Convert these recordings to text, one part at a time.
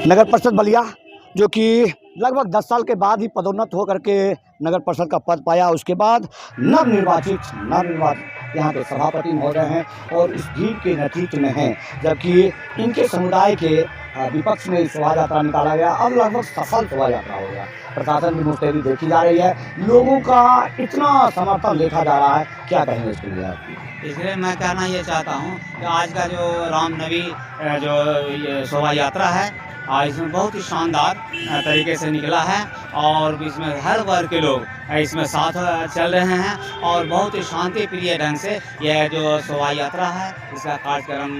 नगर परिषद बलिया जो कि लगभग 10 साल के बाद ही पदोन्नत होकर के नगर परिषद का पद पाया। उसके बाद नवनिर्वाचित यहाँ के सभापति महोदय हैं और इस भीड़ के नेतृत्व में हैं, जबकि इनके समुदाय के विपक्ष में शोभा यात्रा निकाला गया। अब लगभग सफल शोभा यात्रा हो गया। प्रशासन की मुस्तैदी देखी जा रही है, लोगों का इतना समर्थन देखा जा रहा है। क्या कहेंगे इसके लिए आप? इसलिए मैं कहना ये चाहता हूँ कि आज का जो रामनवमी जो शोभा यात्रा है, इसमें बहुत ही शानदार तरीके से निकला है और इसमें हर वर्ग के लोग इसमें साथ चल रहे हैं और बहुत ही शांति प्रिय ढंग से यह जो शोभा यात्रा है इसका कार्यक्रम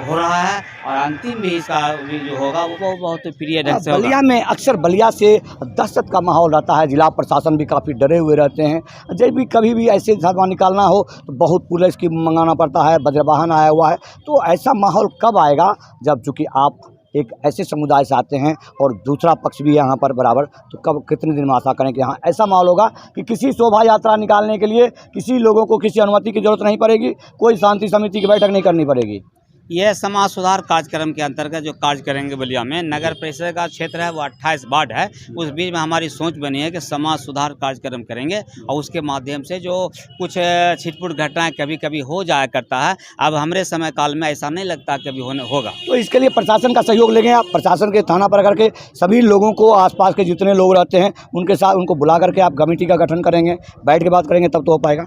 हो रहा है और अंतिम भी इसका भी जो होगा वो बहुत प्रिय ढंग से होगा। बलिया में अक्सर बलिया से दहशत का माहौल रहता है, जिला प्रशासन भी काफ़ी डरे हुए रहते हैं। जब भी कभी भी ऐसे सभा निकालना हो तो बहुत पुलिस की मंगाना पड़ता है, वज्रवाहन आया हुआ है। तो ऐसा माहौल कब आएगा जब चूँकि आप एक ऐसे समुदाय से आते हैं और दूसरा पक्ष भी यहाँ पर बराबर, तो कब कितने दिन में आशा करें कि हाँ ऐसा माहौल होगा कि किसी शोभा यात्रा निकालने के लिए किसी लोगों को किसी अनुमति की जरूरत नहीं पड़ेगी, कोई शांति समिति की बैठक नहीं करनी पड़ेगी? यह समाज सुधार कार्यक्रम के अंतर्गत जो कार्य करेंगे बलिया में, नगर परिषद का क्षेत्र है वो 28 वार्ड है। उस बीच में हमारी सोच बनी है कि समाज सुधार कार्यक्रम करेंगे और उसके माध्यम से जो कुछ छिटपुट घटनाएं कभी कभी हो जाया करता है, अब हमारे समय काल में ऐसा नहीं लगता कभी होगा। तो इसके लिए प्रशासन का सहयोग लेंगे आप? प्रशासन के थाना पर करके सभी लोगों को, आसपास के जितने लोग रहते हैं उनके साथ उनको बुला करके आप कमेटी का गठन करेंगे, बैठ के बात करेंगे, तब तो हो पाएगा?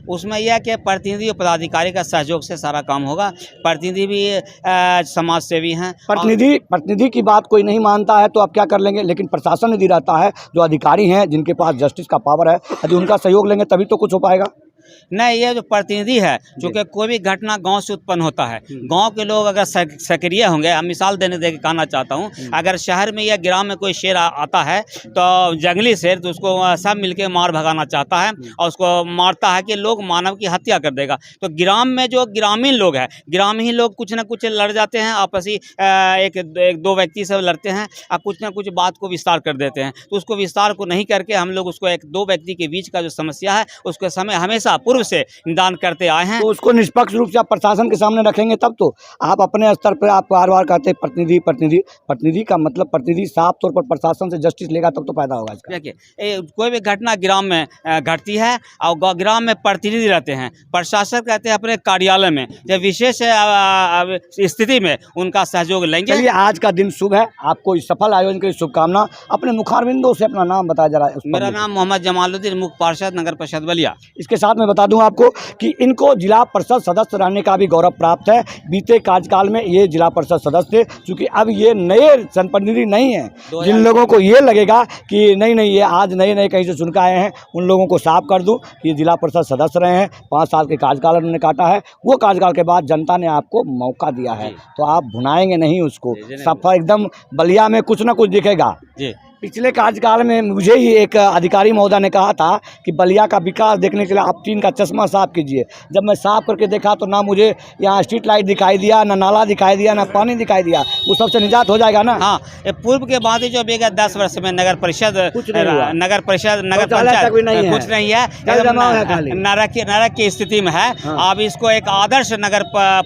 उसमें यह कि प्रतिनिधि और पदाधिकारी का सहयोग से सारा काम होगा। प्रतिनिधि भी समाज सेवी हैं। प्रतिनिधि की बात कोई नहीं मानता है तो आप क्या कर लेंगे? लेकिन प्रशासन यदि रहता है, जो अधिकारी हैं जिनके पास जस्टिस का पावर है, यदि उनका सहयोग लेंगे तभी तो कुछ हो पाएगा। नहीं, ये जो प्रतिनिधि है, चूँकि कोई भी घटना गांव से उत्पन्न होता है, गांव के लोग अगर सक्रिय होंगे, हम मिसाल देने दे के कहना चाहता हूं, अगर शहर में या ग्राम में कोई शेर आता है तो जंगली शेर, तो उसको सब मिलके मार भगाना चाहता है और उसको मारता है कि लोग मानव की हत्या कर देगा। तो ग्राम में जो ग्रामीण लोग हैं, ग्रामीण लोग कुछ ना कुछ लड़ जाते हैं आपसी, एक दो व्यक्ति से लड़ते हैं और कुछ ना कुछ बात को विस्तार कर देते हैं। तो उसको विस्तार को नहीं करके हम लोग उसको एक दो व्यक्ति के बीच का जो समस्या है उसके समय हमेशा पूर्व से निदान करते आए हैं। तो उसको निष्पक्ष रूप से आप प्रशासन के सामने रखेंगे तब तो। आप अपने स्तर पर आप बार बार कहते हैं प्रतिनिधि का मतलब प्रतिनिधि साफ तौर पर प्रशासन से जस्टिस लेगा तब तो फायदा होगा इसका। देखिए, कोई भी घटना ग्राम में घटती है और ग्राम में प्रतिनिधि रहते हैं, प्रशासक कहते हैं अपने कार्यालय में, जब विशेष स्थिति में उनका सहयोग लेंगे। चलिए, आज का दिन शुभ है, आपको इस सफल आयोजन के लिए शुभकामना। अपने मुखारबिंदों से अपना नाम बताया जा रहा है। मेरा नाम मोहम्मद जमालुद्दीन, मुख्य पार्षद नगर परिषद बलिया। इसके साथ में बता दूं आपको कि इनको जिला परिषद सदस्य रहने का भी गौरव प्राप्त है। बीते कार्यकाल में ये जिला परिषद सदस्य थे, क्योंकि अब ये नए जनप्रतिनिधि नहीं हैं। जिन लोगों को ये लगेगा कि नहीं ये आज नए कहीं से सुन के आए हैं, उन लोगों को साफ कर दूं कि ये जिला परिषद सदस्य रहे हैं, 5 साल के कार्यकाल उन्होंने काटा है। वो कार्यकाल के बाद जनता ने आपको मौका दिया है, तो आप भुनाएंगे नहीं उसको। सफल एकदम बलिया में कुछ ना कुछ दिखेगा। पिछले कार्यकाल में मुझे ही एक अधिकारी महोदय ने कहा था कि बलिया का विकास देखने के लिए आप टीन का चश्मा साफ कीजिए। जब मैं साफ करके देखा तो ना मुझे यहाँ स्ट्रीट लाइट दिखाई दिया, ना नाला दिखाई दिया, ना पानी दिखाई दिया। वो सबसे निजात हो जाएगा ना? हाँ, पूर्व के बाद ही जो विगत 10 वर्ष में नगर परिषद नगर पंचायत कुछ नहीं है, नरक की स्थिति में है। आप इसको एक आदर्श नगर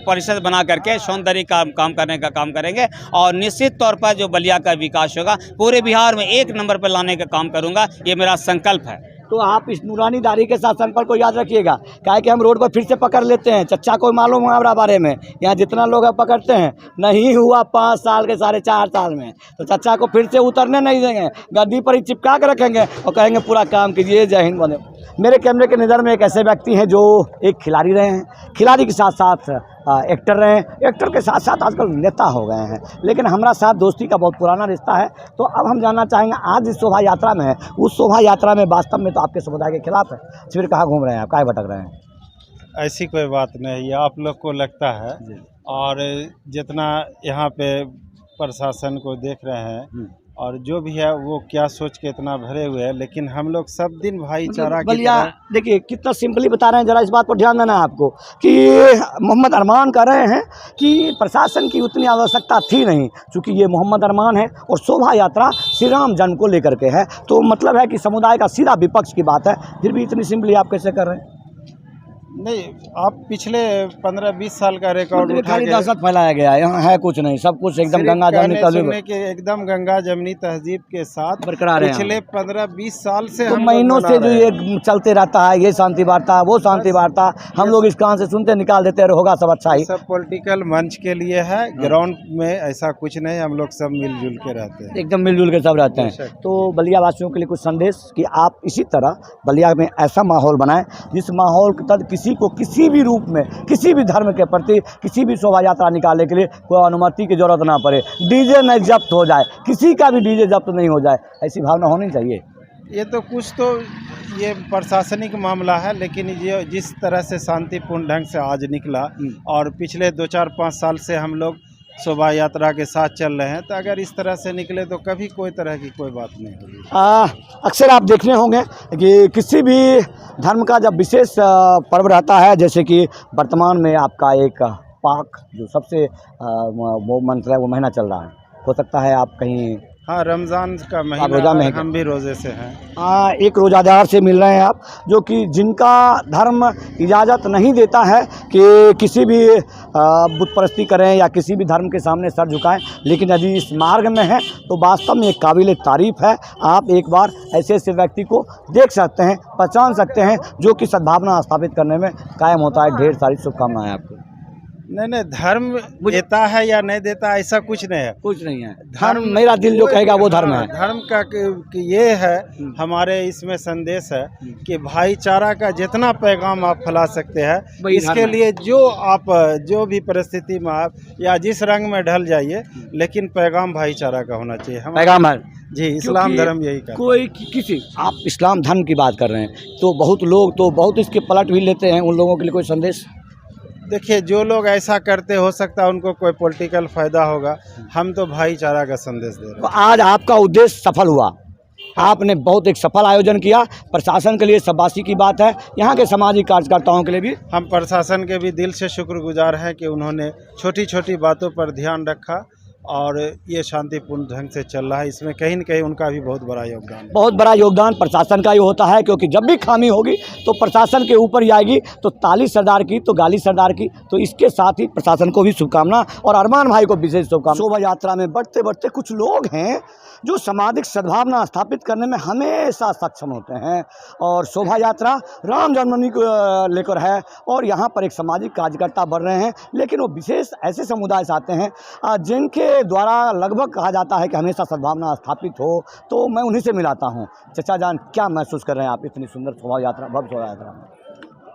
परिषद बना करके सौंदर्य काम करने का काम करेंगे और निश्चित तौर पर जो बलिया का विकास होगा पूरे बिहार में 1 नंबर पर लाने का काम करूंगा, ये मेरा संकल्प है। तो आप इस नूरानी दाढ़ी के साथ संकल्प को याद रखिएगा, क्या कि हम रोड पर फिर से पकड़ लेते हैं। चच्चा को मालूम है हमारा बारे में, यहाँ जितना लोग पकड़ते हैं, नहीं हुआ 5 साल के 4.5 साल में, तो चच्चा को फिर से उतरने नहीं देंगे, गद्दी पर ही चिपका के रखेंगे और कहेंगे पूरा काम कीजिए, जय हिंद बने। मेरे कैमरे के नज़र में एक ऐसे व्यक्ति हैं जो एक खिलाड़ी रहे हैं, खिलाड़ी के साथ साथ एक्टर रहे हैं, एक्टर के साथ साथ आजकल नेता हो गए हैं, लेकिन हमारा साथ दोस्ती का बहुत पुराना रिश्ता है। तो अब हम जानना चाहेंगे, आज इस शोभा यात्रा में है, उस शोभा यात्रा में वास्तव में तो आपके समुदाय के खिलाफ है, फिर कहाँ घूम रहे हैं आप, कहाँ भटक रहे हैं? ऐसी कोई बात नहीं है, आप लोग को लगता है। और जितना यहाँ पे प्रशासन को देख रहे हैं और जो भी है वो क्या सोच के इतना भरे हुए हैं, लेकिन हम लोग सब दिन भाईचारा बलिया देखिए कितना सिंपली बता रहे हैं, जरा इस बात पर ध्यान देना है आपको कि मोहम्मद अरमान कह रहे हैं कि प्रशासन की उतनी आवश्यकता थी नहीं, क्योंकि ये मोहम्मद अरमान है और शोभा यात्रा श्री राम जन्म को लेकर के है। तो मतलब है कि समुदाय का सीधा विपक्ष की बात है, फिर भी इतनी सिंपली आप कैसे कर रहे हैं? नहीं, आप पिछले 15-20 साल का रिकॉर्ड उठा खाली के दहशत फैलाया गया है, यहाँ है कुछ नहीं, सब कुछ एकदम सिर्फ गंगा जमनी कहने तहजीब सुनने के एकदम गंगा जमनी तहजीब के साथ बरकरार है। पिछले 15-20 साल से तो हम लोग महीनों मना से जो रहे हैं। ये चलते रहता है, ये शांति वार्ता, वो शांति वार्ता, हम लोग इस कान से सुनते निकाल देते हैं, होगा सब अच्छा ही। सब पॉलिटिकल मंच के लिए है, ग्राउंड में ऐसा कुछ नहीं, हम लोग सब मिलजुल के रहते हैं। एकदम मिलजुल के सब रहते हैं। बेशक। तो बलिया वासियों के लिए कुछ संदेश कि आप इसी तरह बलिया में ऐसा माहौल बनाएं जिस माहौल के तहत किसी को किसी भी रूप में किसी भी धर्म के प्रति किसी भी शोभा यात्रा निकालने के लिए कोई अनुमति की जरूरत ना पड़े, डीजे नहीं जब्त हो जाए, किसी का भी डीजे जब्त नहीं हो जाए, ऐसी भावना होनी चाहिए। ये तो कुछ तो ये प्रशासनिक मामला है, लेकिन ये जिस तरह से शांतिपूर्ण ढंग से आज निकला और पिछले 2-4-5 साल से हम लोग शोभा यात्रा के साथ चल रहे हैं, तो अगर इस तरह से निकले तो कभी कोई तरह की कोई बात नहीं होगी। अक्सर आप देखने होंगे कि किसी भी धर्म का जब विशेष पर्व रहता है, जैसे कि वर्तमान में आपका एक पाक जो सबसे वो मंत्र है, वो महीना चल रहा है, हो सकता है आप कहीं हाँ, रमज़ान का आप महीना रोज़ा में है, हैं क्या? हम भी रोज़े से हैं। एक रोज़ादार से मिल रहे हैं आप, जो कि जिनका धर्म इजाज़त नहीं देता है कि किसी भी बुत परस्ती करें या किसी भी धर्म के सामने सर झुकाएं, लेकिन यदि इस मार्ग में है तो वास्तव में एक काबिल तारीफ़ है। आप एक बार ऐसे ऐसे व्यक्ति को देख सकते हैं, पहचान सकते हैं, जो कि सद्भावना स्थापित करने में कायम होता है। ढेर सारी शुभकामनाएं आपको। नहीं, धर्म देता है या नहीं देता ऐसा कुछ नहीं है। कुछ नहीं है, धर्म मेरा दिल जो कहेगा वो धर्म है। धर्म का कि ये है, हमारे इसमें संदेश है कि भाईचारा का जितना पैगाम आप फैला सकते हैं, इसके लिए जो भी परिस्थिति में आप या जिस रंग में ढल जाइए, लेकिन पैगाम भाईचारा का होना चाहिए। हम पैगाम है जी, इस्लाम धर्म यही करता है। कोई किसी आप इस्लाम धर्म की बात कर रहे हैं तो बहुत लोग तो बहुत इसके पलट भी लेते हैं, उन लोगों के लिए कोई संदेश? देखिए, जो लोग ऐसा करते हो सकता है उनको कोई पॉलिटिकल फ़ायदा होगा, हम तो भाईचारा का संदेश दे रहे हैं। तो आज आपका उद्देश्य सफल हुआ, आपने बहुत एक सफल आयोजन किया। प्रशासन के लिए शाबाशी की बात है, यहाँ के सामाजिक कार्यकर्ताओं के लिए भी हम प्रशासन के भी दिल से शुक्रगुजार हैं कि उन्होंने छोटी छोटी बातों पर ध्यान रखा और ये शांतिपूर्ण ढंग से चल रहा है। इसमें कहीं न कहीं उनका भी बहुत बड़ा योगदान है। बहुत बड़ा योगदान प्रशासन का ही होता है, क्योंकि जब भी खामी होगी तो प्रशासन के ऊपर ही आएगी। तो ताली सरदार की तो गाली सरदार की। तो इसके साथ ही प्रशासन को भी शुभकामना और अरमान भाई को विशेष शुभकामना। शोभा यात्रा में बढ़ते बढ़ते कुछ लोग हैं जो सामाजिक सद्भावना स्थापित करने में हमेशा सक्षम होते हैं, और शोभा यात्रा राम जन्मभूमि को लेकर है और यहाँ पर एक सामाजिक कार्यकर्ता बढ़ रहे हैं, लेकिन वो विशेष ऐसे समुदाय से आते हैं जिनके द्वारा लगभग कहा जाता है कि हमेशा सद्भावना स्थापित हो। तो मैं उन्हीं से मिलाता हूँ। चचा जान, क्या महसूस कर रहे हैं आप इतनी सुंदर शोभा यात्रा, भव्य शोभा यात्रा में?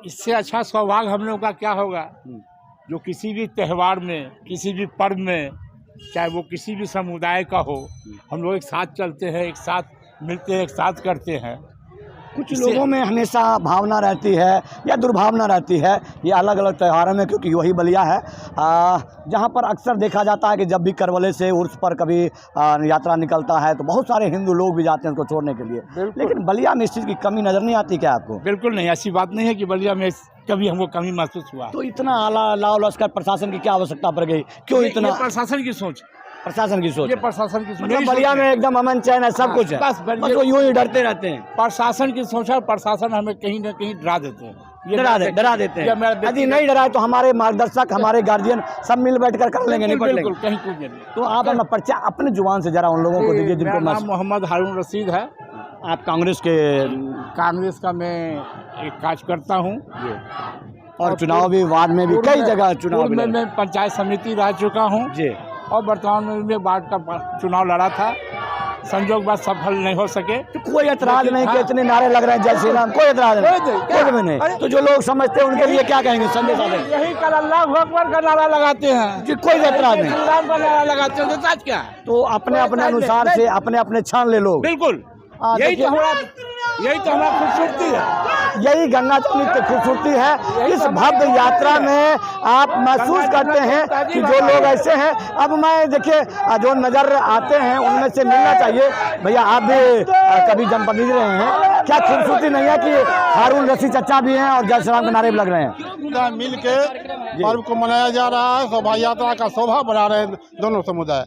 इससे अच्छा सौभाग्य हम लोग का क्या होगा, जो किसी भी त्यौहार में, किसी भी पर्व में, चाहे वो किसी भी समुदाय का हो, हम लोग एक साथ चलते हैं, एक साथ मिलते हैं, एक साथ करते हैं। कुछ लोगों में हमेशा भावना रहती है या दुर्भावना रहती है, ये अलग अलग त्योहारों में, क्योंकि वही बलिया है जहाँ पर अक्सर देखा जाता है कि जब भी करवले से उर्स पर कभी यात्रा निकलता है तो बहुत सारे हिंदू लोग भी जाते हैं उसको छोड़ने के लिए। लेकिन बलिया में इस चीज़ की कमी नज़र नहीं आती क्या आपको? बिल्कुल नहीं, ऐसी बात नहीं है कि बलिया में कभी हमको कमी महसूस हुआ। तो इतना आला लाओ लश्कर प्रशासन की क्या आवश्यकता पड़ गई? क्यों इतना? ये प्रशासन की सोच, प्रशासन की सोच, ये प्रशासन की सोच। मतलब बलिया में एकदम अमन चैन है, सब कुछ है, बस वो यूं ही डरते रहते हैं। प्रशासन की सोच है, प्रशासन हमें कहीं न कहीं डरा देते हैं, डरा देते हैं। यदि नहीं डराए तो हमारे मार्गदर्शक, हमारे गार्जियन सब मिल बैठकर कर लेंगे, निपट लेंगे। बिल्कुल, कहीं कुछ नहीं। तो आप अपना परिचय अपने जुबान से जरा उन लोगों को दीजिए जिनको। मेरा नाम मोहम्मद हारून रशीद है। आप कांग्रेस के? कांग्रेस का मैं एक काज करता हूँ, और चुनाव भी वार्ड में भी कई जगह चुनाव में मैं पंचायत समिति रह चुका हूँ जी, और वर्तमान में मैं वार्ड का चुनाव लड़ा था। संजोग बात सफल नहीं हो सके। तो कोई एतराज नहीं कि इतने नारे लग रहे हैं जय श्री राम, कोई एतराज नहीं। तो जो लोग समझते हैं उनके लिए क्या कहेंगे, संदेश आ दें? यही कल अल्लाह अकबर का नारा लगाते हैं जी, कोई एतराज नहीं, राम का नारा लगाते हैं, तो सच क्या? तो अपने अपने अनुसार से अपने अपने छान ले लोग। बिल्कुल, यही तो हमारा खूबसूरती है, यही गंगा जमुनी की खूबसूरती है। इस भव्य यात्रा में आप महसूस करते हैं कि जो लोग ऐसे हैं, अब मैं देखिए जो नज़र आते हैं उनमें से मिलना चाहिए। भैया आप भी कभी जनप्रतिनिधि रहे हैं, क्या खूबसूरती नहीं है कि हारून रशीद चचा भी हैं और जय श्री राम के नारे भी लग रहे हैं? मिल के पर्व को मनाया जा रहा है, शोभा यात्रा का शोभा बढ़ा रहे हैं दोनों समुदाय।